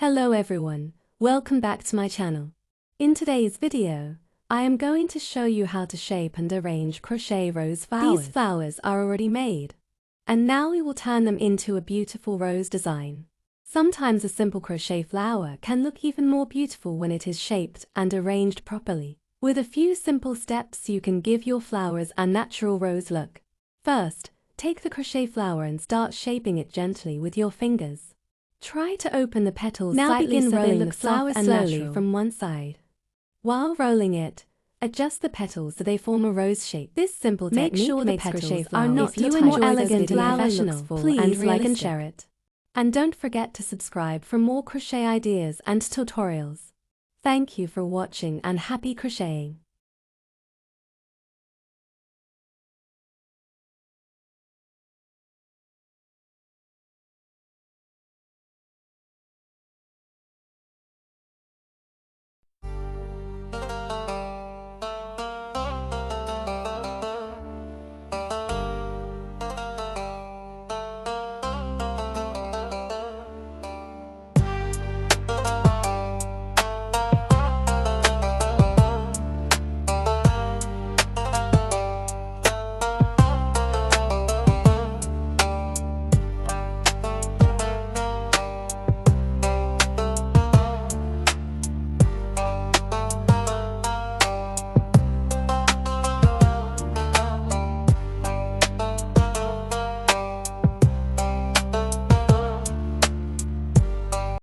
Hello everyone, welcome back to my channel. In today's video, I am going to show you how to shape and arrange crochet rose flowers. These flowers are already made, and now we will turn them into a beautiful rose design. Sometimes a simple crochet flower can look even more beautiful when it is shaped and arranged properly. With a few simple steps you can give your flowers a natural rose look. First, take the crochet flower and start shaping it gently with your fingers. Try to open the petals slightly so they look soft and slowly from one side. While rolling it, adjust the petals so they form a rose shape. This simple technique makes sure the petals are not too tight. If you enjoy elegant and professional, please like and share it. And don't forget to subscribe for more crochet ideas and tutorials. Thank you for watching and happy crocheting!